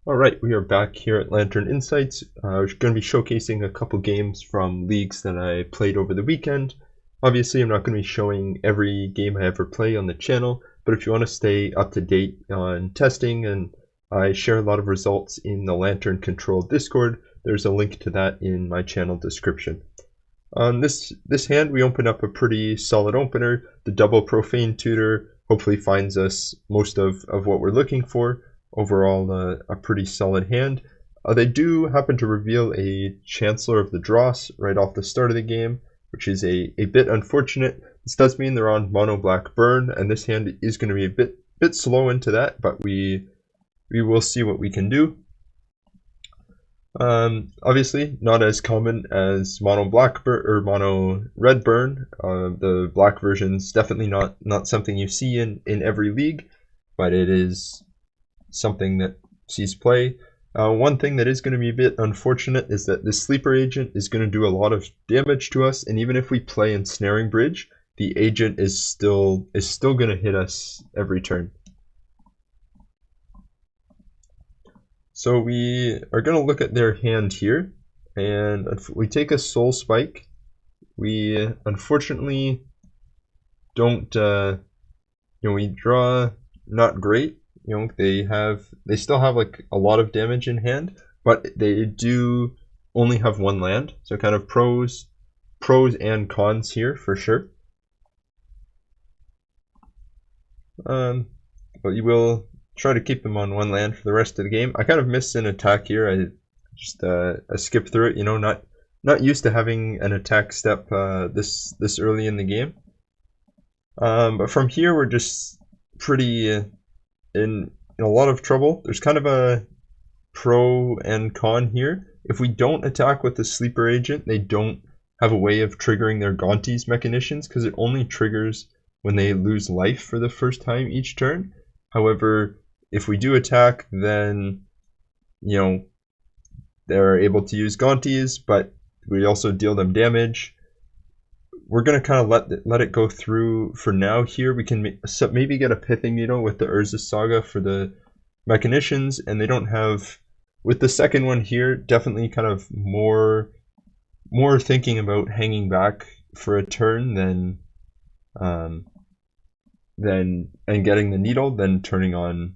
Alright, we are back here at Lantern Insights. We're going to be showcasing a couple games from leagues that I played over the weekend. Obviously, I'm not going to be showing every game I ever play on the channel, but if you want to stay up to date on testing, and I share a lot of results in the Lantern Control Discord, there's a link to that in my channel description. On this hand, we open up a pretty solid opener. The double Profane Tutor hopefully finds us most of what we're looking for. Overall, a pretty solid hand. They do happen to reveal a Chancellor of the Dross right off the start of the game, which is a bit unfortunate. This does mean they're on mono black burn, and this hand is going to be a bit slow into that, but we will see what we can do. Obviously, not as common as mono black burn or mono red burn. The black version's definitely not something you see in every league, but it is something that sees play. One thing that is going to be a bit unfortunate is that this sleeper agent is going to do a lot of damage to us, and even if we play Ensnaring Bridge, the agent is still going to hit us every turn. So we are going to look at their hand here, and we take a Soul Spike. We unfortunately don't, we draw not great. They still have like a lot of damage in hand, but they do only have one land. So kind of pros and cons here for sure. But you will try to keep them on one land for the rest of the game. I kind of missed an attack here. I just I skipped through it. Not used to having an attack step this early in the game. But from here we're just pretty in a lot of trouble. There's kind of a pro and con here. If we don't attack with the sleeper agent, they don't have a way of triggering their Gonti's mechanicians because it only triggers when they lose life for the first time each turn. However, if we do attack, then they're able to use Gonti's, but we also deal them damage. We're going to kind of let it go through for now here. We can maybe get a Pithing Needle with the Urza Saga for the mechanicians, and they don't have, with the second one here, definitely kind of more thinking about hanging back for a turn than and getting the needle, then turning on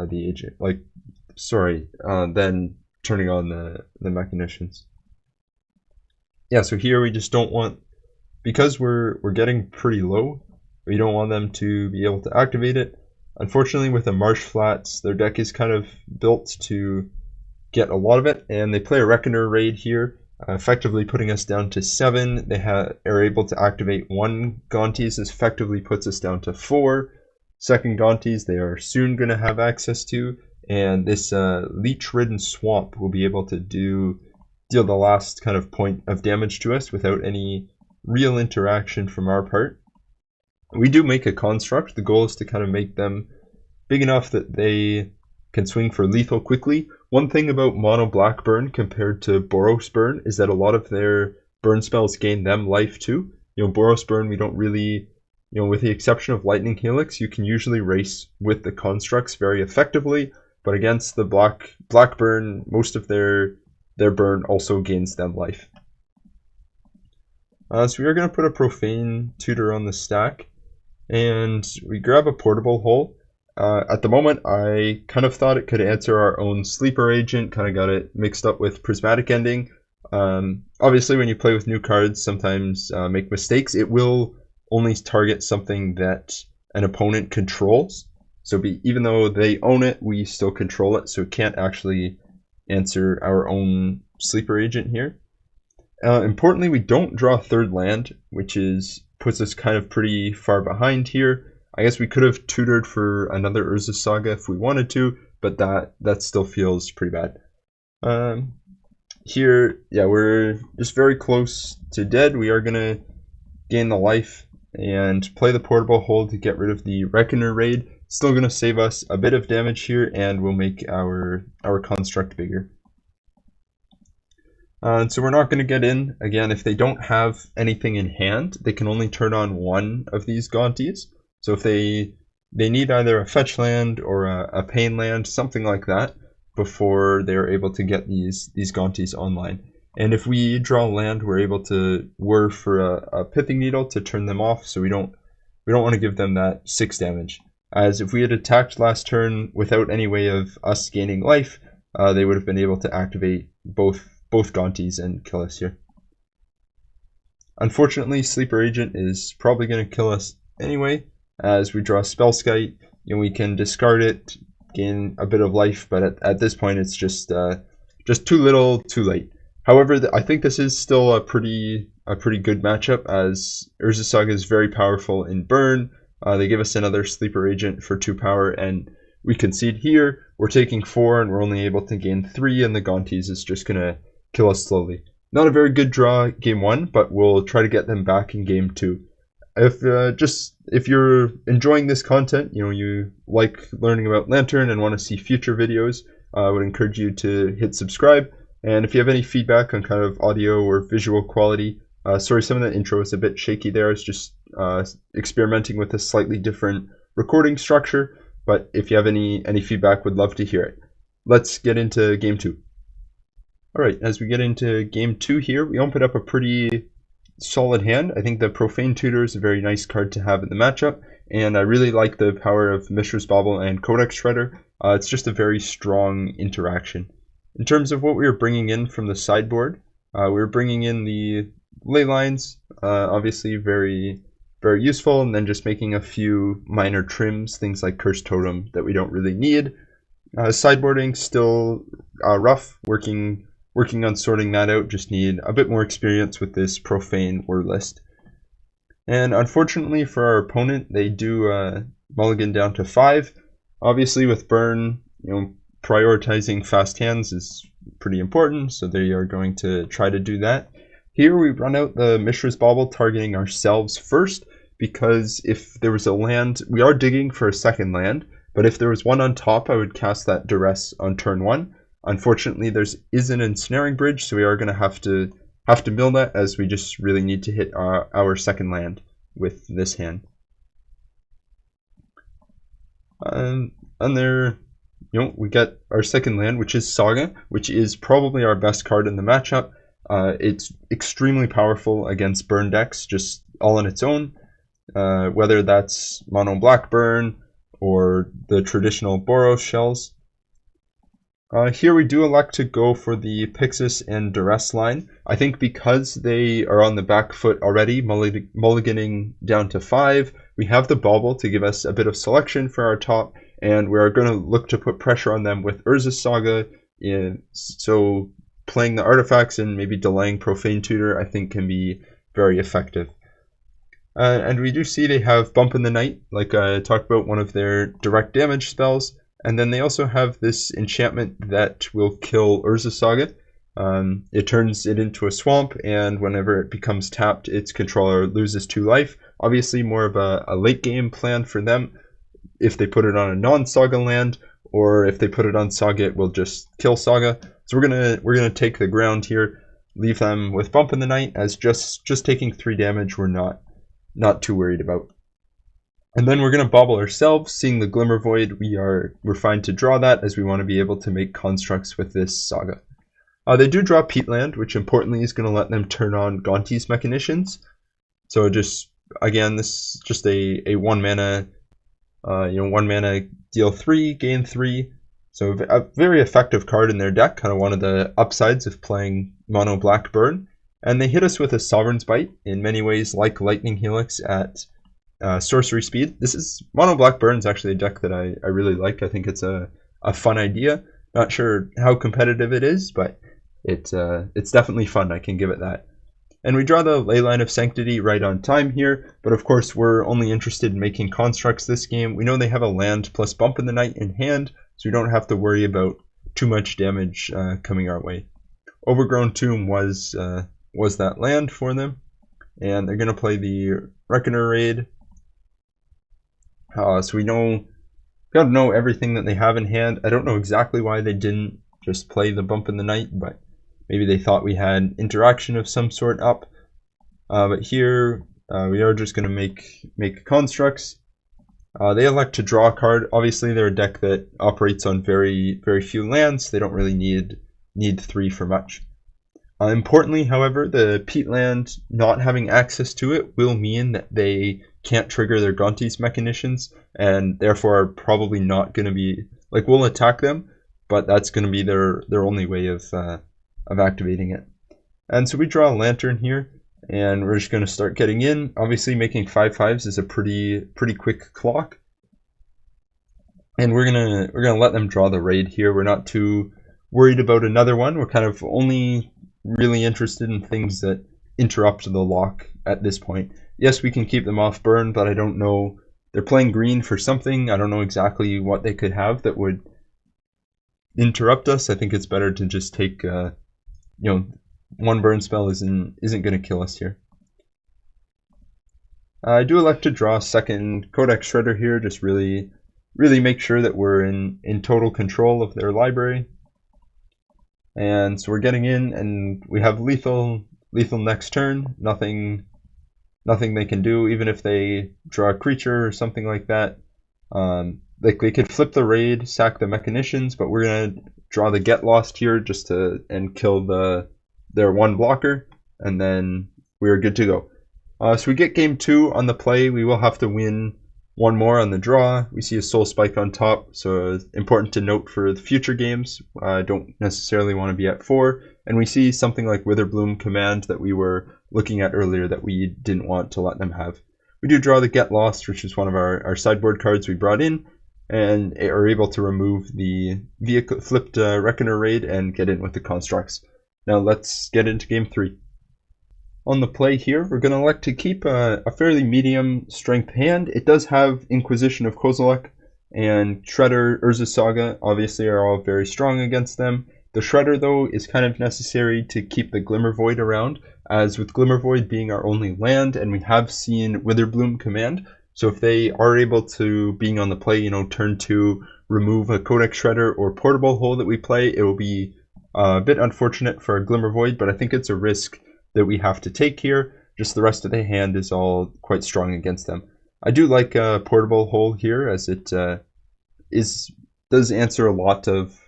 the agent. Then turning on the mechanicians. Yeah, so here we just don't want, because we're getting pretty low, we don't want them to be able to activate it. Unfortunately, with the Marsh Flats, their deck is kind of built to get a lot of it, and they play a Reckoner raid here, effectively putting us down to 7. They are able to activate 1 Gonti's. This effectively puts us down to 4. Second Gonti's they are soon going to have access to, and this Leech-ridden Swamp will be able to deal the last kind of point of damage to us without any real interaction from our part. We do make a construct. The goal is to kind of make them big enough that they can swing for lethal quickly. One thing about mono black burn compared to Boros burn is that a lot of their burn spells gain them life too. Boros burn, we don't really, with the exception of Lightning Helix, you can usually race with the constructs very effectively, but against the black burn, most of their burn also gains them life. So we are going to put a Profane Tutor on the stack, and we grab a Portable Hole. At the moment, I kind of thought it could answer our own Sleeper Agent, kind of got it mixed up with Prismatic Ending. Obviously, when you play with new cards, sometimes make mistakes. It will only target something that an opponent controls. So even though they own it, we still control it, so it can't actually answer our own Sleeper Agent here. Importantly, we don't draw a third land, which puts us kind of pretty far behind here. I guess we could have tutored for another Urza Saga if we wanted to, but that still feels pretty bad. Here, yeah, we're just very close to dead. We are going to gain the life and play the Portable Hole to get rid of the Reckoner raid. Still going to save us a bit of damage here, and we'll make our construct bigger. So we're not going to get in. Again, if they don't have anything in hand, they can only turn on 1 of these Gonti's. So if they need either a fetch land or a pain land, something like that, before they're able to get these Gaunties online. And if we draw land, we're able to whir for a Pithing Needle to turn them off, so we don't want to give them that 6 damage. As if we had attacked last turn without any way of us gaining life, they would have been able to activate both Gaunties and kill us here. Unfortunately, Sleeper Agent is probably going to kill us anyway. As we draw Spellskite, we can discard it, gain a bit of life, but at this point it's just too little, too late. However, I think this is still a pretty good matchup, as Urza Saga is very powerful in burn. They give us another Sleeper Agent for 2 power, and we concede here. We're taking 4, and we're only able to gain 3, and the Gaunties is just going to kill us slowly. Not a very good draw game 1, but we'll try to get them back in game 2. If you're enjoying this content, you like learning about Lantern and want to see future videos, I would encourage you to hit subscribe. And if you have any feedback on kind of audio or visual quality, sorry, some of the intro is a bit shaky there. It's just experimenting with a slightly different recording structure. But if you have any feedback, would love to hear it. Let's get into game 2. All right, as we get into game 2 here, we open up a pretty solid hand. I think the Profane Tutor is a very nice card to have in the matchup, and I really like the power of Mishra's Bauble and Codex Shredder. It's just a very strong interaction. In terms of what we were bringing in from the sideboard, we were bringing in the ley lines, obviously very useful, and then just making a few minor trims, things like Cursed Totem that we don't really need. Sideboarding still rough, working on sorting that out, just need a bit more experience with this Profane word list. And unfortunately for our opponent, they do mulligan down to 5. Obviously with burn, prioritizing fast hands is pretty important, so they are going to try to do that. Here we run out the Mishra's Bauble, targeting ourselves first, because if there was a land, we are digging for a second land, but if there was one on top, I would cast that Duress on turn 1. Unfortunately, there is an Ensnaring Bridge, so we are going to have to mill that, as we just really need to hit our second land with this hand. And there, we get our second land, which is Saga, which is probably our best card in the matchup. It's extremely powerful against burn decks, just all on its own. Whether that's mono black burn or the traditional Boros shells. Here we do elect to go for the Pixis and Duress line. I think because they are on the back foot already, mulliganing down to 5, we have the Bauble to give us a bit of selection for our top, and we're going to look to put pressure on them with Urza Saga. So playing the artifacts and maybe delaying Profane Tutor, I think, can be very effective. And we do see they have Bump in the Night, like I talked about, one of their direct damage spells. And then they also have this enchantment that will kill Urza Saga. It turns it into a swamp, and whenever it becomes tapped, its controller loses 2 life. Obviously more of a late game plan for them if they put it on a non-Saga land, or if they put it on Saga, it will just kill Saga. So we're gonna take the ground here, leave them with Bump in the Night, as just taking 3 damage we're not too worried about. And then we're going to Bauble ourselves, seeing the Glimmer Void. We're fine to draw that, as we want to be able to make constructs with this Saga. They do draw Peatland, which importantly is going to let them turn on Gaunties Mechanicians. So just again, this is just a 1 mana, 1 mana deal 3, gain 3. So a very effective card in their deck, kind of one of the upsides of playing mono black burn. And they hit us with a Sovereign's Bite, in many ways like Lightning Helix at sorcery speed. This is mono black burn is actually a deck that I really like. I think it's a fun idea. Not sure how competitive it is, but it's definitely fun. I can give it that. And we draw the Leyline of Sanctity right on time here, but of course we're only interested in making constructs this game. We know they have a land plus Bump in the Night in hand, so we don't have to worry about too much damage coming our way. Overgrown Tomb was that land for them, and they're going to play the Reckoner Raid. So we gotta know everything that they have in hand. I don't know exactly why they didn't just play the Bump in the Night, but maybe they thought we had interaction of some sort up. But here we are just gonna make constructs. They elect to draw a card. Obviously, they're a deck that operates on very few lands. They don't really need 3 for much. Importantly, however, the peatland not having access to it will mean that they can't trigger their Gonti's mechanicians, and therefore are probably not going to be, like, we'll attack them, but that's going to be their only way of activating it. And so we draw a lantern here, and we're just going to start getting in. Obviously, making 5/5s is a pretty quick clock, and we're gonna let them draw the raid here. We're not too worried about another one. We're kind of only really interested in things that interrupt the lock at this point. Yes, we can keep them off burn, but I don't know. They're playing green for something. I don't know exactly what they could have that would interrupt us. I think it's better to just take, one burn spell isn't going to kill us here. I do elect to draw a second Codex Shredder here, just really make sure that we're in total control of their library. And so we're getting in, and we have lethal next turn. Nothing they can do, even if they draw a creature or something like that. They could flip the raid, sack the mechanicians, but we're gonna draw the Get Lost here just and kill their one blocker, and then we're good to go. So we get game 2 on the play. We will have to win one more on the draw. We see a Soul Spike on top, so it's important to note for the future games. I don't necessarily want to be at 4. And we see something like Witherbloom Command that we were looking at earlier that we didn't want to let them have. We do draw the Get Lost, which is one of our sideboard cards we brought in, and are able to remove the vehicle flipped Reckoner Raid and get in with the constructs. Now let's get into game 3. On the play here, we're going to elect to keep a fairly medium strength hand. It does have Inquisition of Kozilek, and Shredder, Urza Saga obviously are all very strong against them. The Shredder, though, is kind of necessary to keep the Glimmer Void around, as with Glimmer Void being our only land, and we have seen Witherbloom Command, so if they are able to, being on the play, turn 2, remove a Codex Shredder or Portable Hole that we play, it will be a bit unfortunate for a Glimmer Void, but I think it's a risk that we have to take here. Just the rest of the hand is all quite strong against them. I do like a Portable Hole here, as it does answer a lot of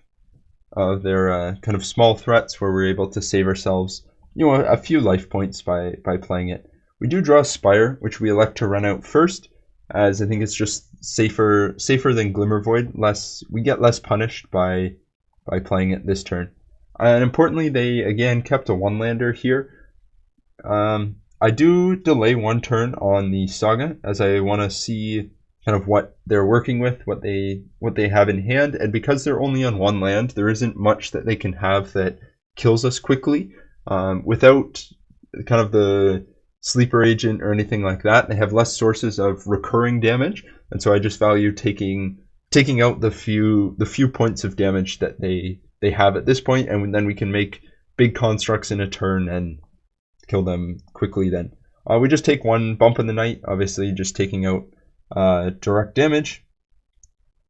their kind of small threats where we're able to save ourselves a few life points by playing it. We do draw Spire, which we elect to run out first, as I think it's just safer than Glimmer Void. We get less punished by playing it this turn. And importantly, they again kept a 1-lander here. I do delay 1 turn on the Saga, as I want to see kind of what they're working with, what they have in hand, and because they're only on 1 land, there isn't much that they can have that kills us quickly. Without kind of the Sleeper Agent or anything like that, they have less sources of recurring damage, and so I just value taking out the few points of damage that they have at this point, and then we can make big constructs in a turn and kill them quickly then. We just take 1 bump in the night, obviously just taking out direct damage.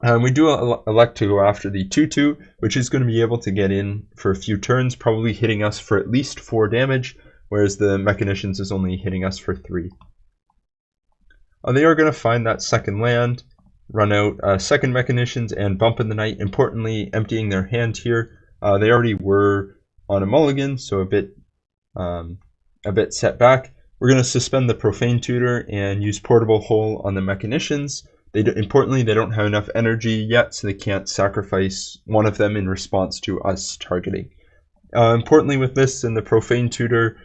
We do elect to go after the 2/2, which is going to be able to get in for a few turns, probably hitting us for at least 4 damage, whereas the Mechanicians is only hitting us for 3. They are going to find that second land, run out second Mechanicians, and bump in the night, importantly emptying their hand here. They already were on a mulligan, so a bit set back. We're going to suspend the Profane Tutor and use Portable Hole on the Mechanicians. Importantly, they don't have enough energy yet, so they can't sacrifice one of them in response to us targeting. Importantly, with this and the Profane Tutor,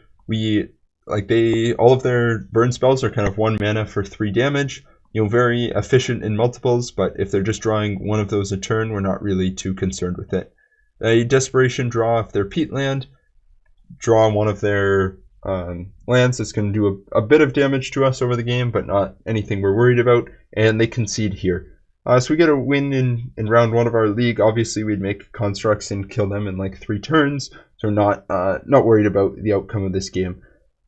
all of their burn spells are kind of 1 mana for 3 damage. Very efficient in multiples, but if they're just drawing one of those a turn, we're not really too concerned with it. A Desperation draw if they're Peatland, draw one of their lands that's going to do a bit of damage to us over the game, but not anything we're worried about, and they concede here. So we get a win in round 1 of our league. Obviously, we'd make constructs and kill them in like 3 turns, so not worried about the outcome of this game.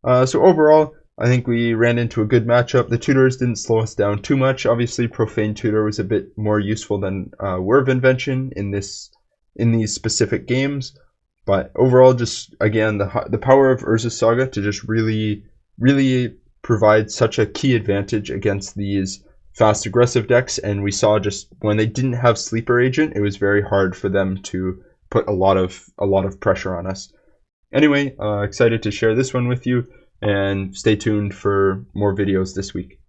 So overall, I think we ran into a good matchup. The tutors didn't slow us down too much. Obviously, Profane Tutor was a bit more useful than Word of Invention in these specific games. But overall, just again, the power of Urza Saga to just really provide such a key advantage against these fast aggressive decks, and we saw just when they didn't have Sleeper Agent, it was very hard for them to put a lot of pressure on us. Anyway, excited to share this one with you, and stay tuned for more videos this week.